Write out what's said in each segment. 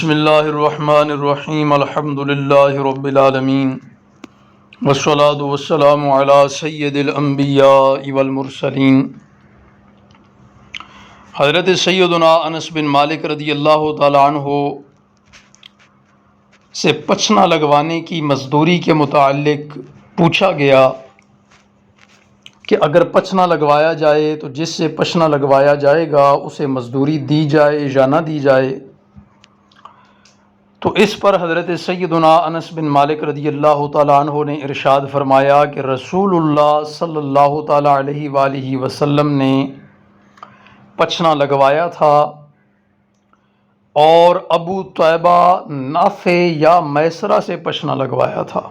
بسم اللہ الرحمن الرحیم الحمد للہ رب العالمین والصلاة والسلام علی سید الانبیاء والمرسلین حضرت سیدنا انس بن مالک رضی اللہ تعالی عنہ سے پچھنا لگوانے کی مزدوری کے متعلق پوچھا گیا کہ اگر پچھنا لگوایا جائے تو جس سے پچھنا لگوایا جائے گا اسے مزدوری دی جائے یا نہ دی جائے؟ تو اس پر حضرت سیدنا انس بن مالک رضی اللہ تعالیٰ عنہ نے ارشاد فرمایا کہ رسول اللہ صلی اللہ تعالیٰ علیہ وآلہ وسلم نے پچھنا لگوایا تھا، اور ابو طیبہ نافع یا میسرہ سے پچھنا لگوایا تھا،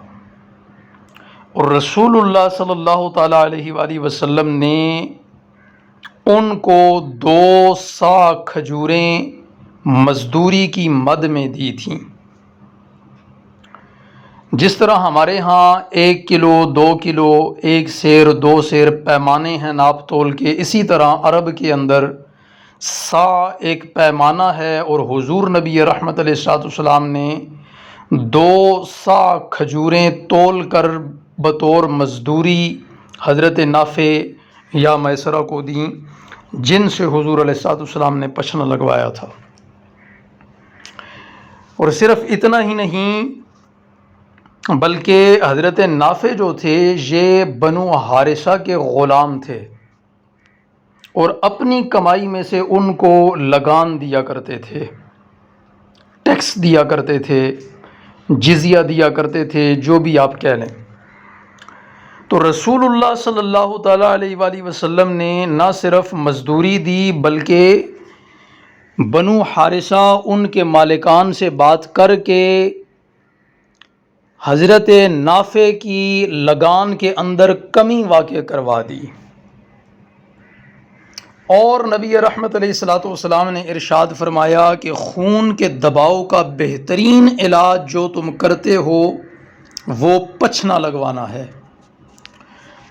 اور رسول اللہ صلی اللہ تعالیٰ علیہ وآلہ وسلم نے ان کو 2 صاع کھجوریں مزدوری کی مد میں دی تھیں۔ جس طرح ہمارے ہاں 1 کلو 2 کلو 1 سیر 2 سیر پیمانے ہیں ناپ تول کے، اسی طرح عرب کے اندر صاع ایک پیمانہ ہے، اور حضور نبی رحمت علیہ السلام نے 2 صاع کھجوریں تول کر بطور مزدوری حضرت نافع یا میسرہ کو دیں، جن سے حضور علیہ السلام نے پچھنا لگوایا تھا۔ اور صرف اتنا ہی نہیں بلکہ حضرت نافع جو تھے یہ بنو حارثہ کے غلام تھے، اور اپنی کمائی میں سے ان کو لگان دیا کرتے تھے، ٹیکس دیا کرتے تھے، جزیہ دیا کرتے تھے، جو بھی آپ کہہ لیں۔ تو رسول اللہ صلی اللہ تعالیٰ علیہ وآلہ وسلم نے نہ صرف مزدوری دی بلکہ بنو حارثہ ان کے مالکان سے بات کر کے حضرت نافع کی لگان کے اندر کمی واقع کروا دی، اور نبی رحمت علیہ السلام نے ارشاد فرمایا کہ خون کے دباؤ کا بہترین علاج جو تم کرتے ہو وہ پچھنا لگوانا ہے،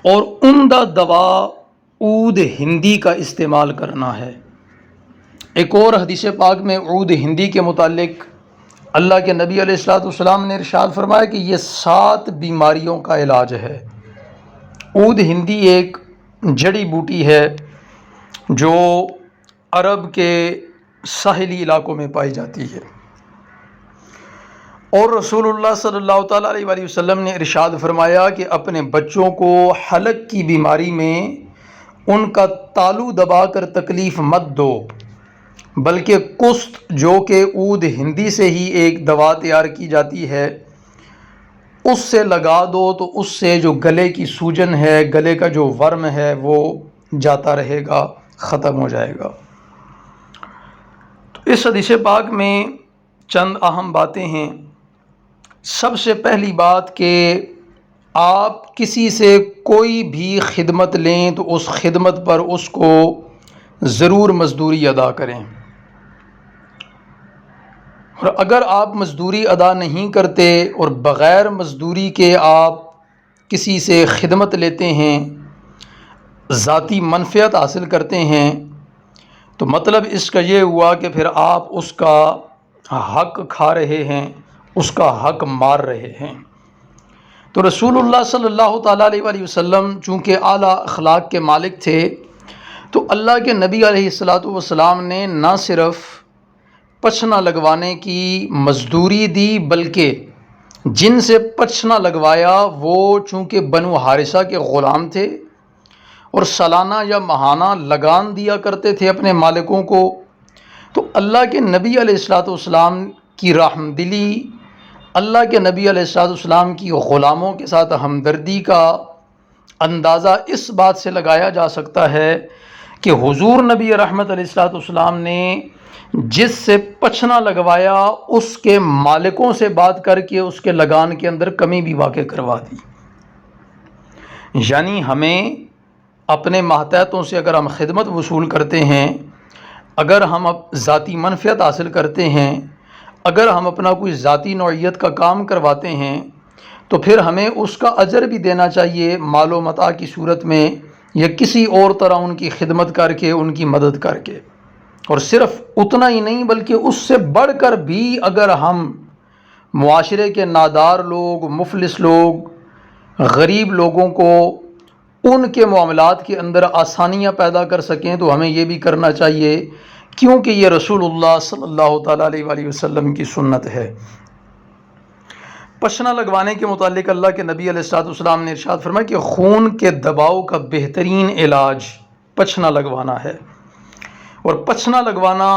اور عمدہ دوا عود ہندی کا استعمال کرنا ہے۔ ایک اور حدیث پاک میں عود ہندی کے متعلق اللہ کے نبی علیہ السلام نے ارشاد فرمایا کہ یہ 7 بیماریوں کا علاج ہے۔ عود ہندی ایک جڑی بوٹی ہے جو عرب کے ساحلی علاقوں میں پائی جاتی ہے، اور رسول اللہ صلی اللہ تعالیٰ علیہ وآلہ وسلم نے ارشاد فرمایا کہ اپنے بچوں کو حلق کی بیماری میں ان کا تالو دبا کر تکلیف مت دو، بلکہ کست جو کہ عود ہندی سے ہی ایک دوا تیار کی جاتی ہے اس سے لگا دو، تو اس سے جو گلے کی سوجن ہے، گلے کا جو ورم ہے وہ جاتا رہے گا، ختم ہو جائے گا۔ تو اس حدیث پاک میں چند اہم باتیں ہیں۔ سب سے پہلی بات کہ آپ کسی سے کوئی بھی خدمت لیں تو اس خدمت پر اس کو ضرور مزدوری ادا کریں، اور اگر آپ مزدوری ادا نہیں کرتے اور بغیر مزدوری کے آپ کسی سے خدمت لیتے ہیں، ذاتی منفعت حاصل کرتے ہیں، تو مطلب اس کا یہ ہوا کہ پھر آپ اس کا حق کھا رہے ہیں، اس کا حق مار رہے ہیں۔ تو رسول اللہ صلی اللہ تعالیٰ علیہ وآلہ وسلم چونکہ اعلیٰ اخلاق کے مالک تھے، تو اللہ کے نبی علیہ السلام نے نہ صرف پچھنا لگوانے کی مزدوری دی بلکہ جن سے پچھنا لگوایا وہ چونکہ بنو حارثہ کے غلام تھے اور سالانہ یا ماہانہ لگان دیا کرتے تھے اپنے مالکوں کو، تو اللہ کے نبی علیہ السلام کی رحم دلی، اللہ کے نبی علیہ السلام کی غلاموں کے ساتھ ہمدردی کا اندازہ اس بات سے لگایا جا سکتا ہے کہ حضور نبی رحمت علیہ السلام نے جس سے پچھنا لگوایا اس کے مالکوں سے بات کر کے اس کے لگان کے اندر کمی بھی واقع کروا دی۔ یعنی ہمیں اپنے ماتحتوں سے اگر ہم خدمت وصول کرتے ہیں، اگر ہم ذاتی منفعت حاصل کرتے ہیں، اگر ہم اپنا کوئی ذاتی نوعیت کا کام کرواتے ہیں، تو پھر ہمیں اس کا اجر بھی دینا چاہیے، مال و متاع کی صورت میں یا کسی اور طرح ان کی خدمت کر کے، ان کی مدد کر کے۔ اور صرف اتنا ہی نہیں بلکہ اس سے بڑھ کر بھی اگر ہم معاشرے کے نادار لوگ، مفلس لوگ، غریب لوگوں کو ان کے معاملات کے اندر آسانیاں پیدا کر سکیں تو ہمیں یہ بھی کرنا چاہیے، کیونکہ یہ رسول اللہ صلی اللہ تعالیٰ علیہ وآلہ وسلم کی سنت ہے۔ پشنا لگوانے کے متعلق اللہ کے نبی علیہ الصلوۃ والسلام نے ارشاد فرمایا کہ خون کے دباؤ کا بہترین علاج پچھنا لگوانا ہے، اور پچھنا لگوانا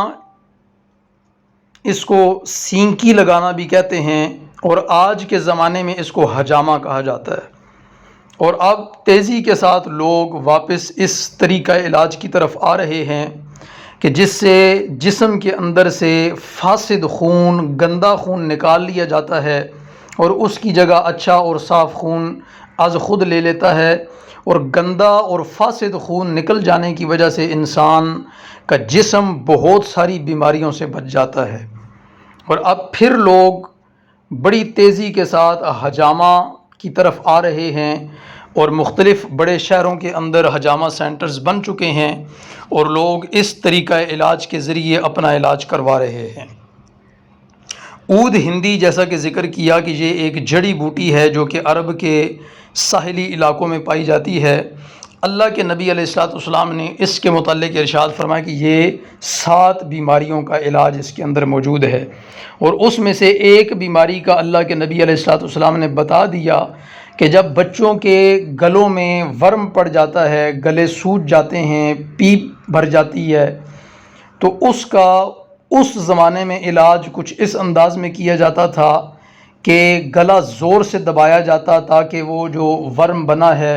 اس کو سینکی لگانا بھی کہتے ہیں، اور آج کے زمانے میں اس کو حجامہ کہا جاتا ہے۔ اور اب تیزی کے ساتھ لوگ واپس اس طریقہ علاج کی طرف آ رہے ہیں کہ جس سے جسم کے اندر سے فاسد خون، گندا خون نکال لیا جاتا ہے اور اس کی جگہ اچھا اور صاف خون از خود لے لیتا ہے، اور گندا اور فاسد خون نکل جانے کی وجہ سے انسان کا جسم بہت ساری بیماریوں سے بچ جاتا ہے۔ اور اب پھر لوگ بڑی تیزی کے ساتھ حجامہ کی طرف آ رہے ہیں، اور مختلف بڑے شہروں کے اندر حجامہ سینٹرز بن چکے ہیں، اور لوگ اس طریقہ علاج کے ذریعے اپنا علاج کروا رہے ہیں۔ عود ہندی، جیسا کہ ذکر کیا کہ یہ ایک جڑی بوٹی ہے جو کہ عرب کے ساحلی علاقوں میں پائی جاتی ہے۔ اللہ کے نبی علیہ الصلوۃ والسلام نے اس کے متعلق ارشاد فرمایا کہ یہ 7 بیماریوں کا علاج اس کے اندر موجود ہے، اور اس میں سے ایک بیماری کا اللہ کے نبی علیہ الصلوۃ والسلام نے بتا دیا کہ جب بچوں کے گلوں میں ورم پڑ جاتا ہے، گلے سوج جاتے ہیں، پیپ بھر جاتی ہے، تو اس کا اس زمانے میں علاج کچھ اس انداز میں کیا جاتا تھا کہ گلا زور سے دبایا جاتا تاکہ وہ جو ورم بنا ہے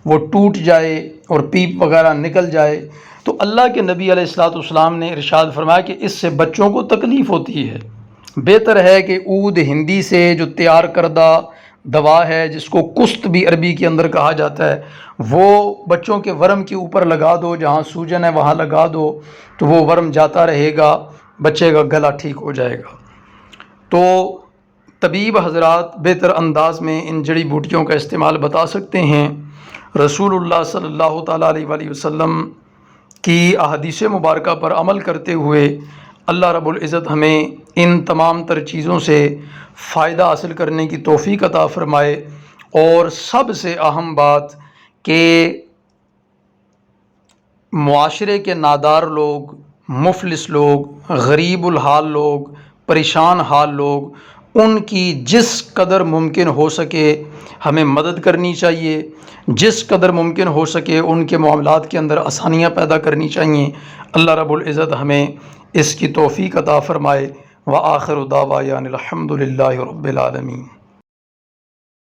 وہ ٹوٹ جائے اور پیپ وغیرہ نکل جائے۔ تو اللہ کے نبی علیہ الصلوۃ والسلام نے ارشاد فرمایا کہ اس سے بچوں کو تکلیف ہوتی ہے، بہتر ہے کہ عود ہندی سے جو تیار کردہ دوا ہے، جس کو کست بھی عربی کے اندر کہا جاتا ہے، وہ بچوں کے ورم کے اوپر لگا دو، جہاں سوجن ہے وہاں لگا دو، تو وہ ورم جاتا رہے گا، بچے کا گلا ٹھیک ہو جائے گا۔ تو طبیب حضرات بہتر انداز میں ان جڑی بوٹیوں کا استعمال بتا سکتے ہیں۔ رسول اللہ صلی اللہ تعالیٰ علیہ وآلہ وسلم کی احادیث مبارکہ پر عمل کرتے ہوئے اللہ رب العزت ہمیں ان تمام تر چیزوں سے فائدہ حاصل کرنے کی توفیق عطا فرمائے، اور سب سے اہم بات کہ معاشرے کے نادار لوگ، مفلس لوگ، غریب الحال لوگ، پریشان حال لوگ، ان کی جس قدر ممکن ہو سکے ہمیں مدد کرنی چاہیے، جس قدر ممکن ہو سکے ان کے معاملات کے اندر آسانیاں پیدا کرنی چاہیے۔ اللہ رب العزت ہمیں اس کی توفیق عطا فرمائے۔ وآخر دعوانا الحمد للہ رب العالمین۔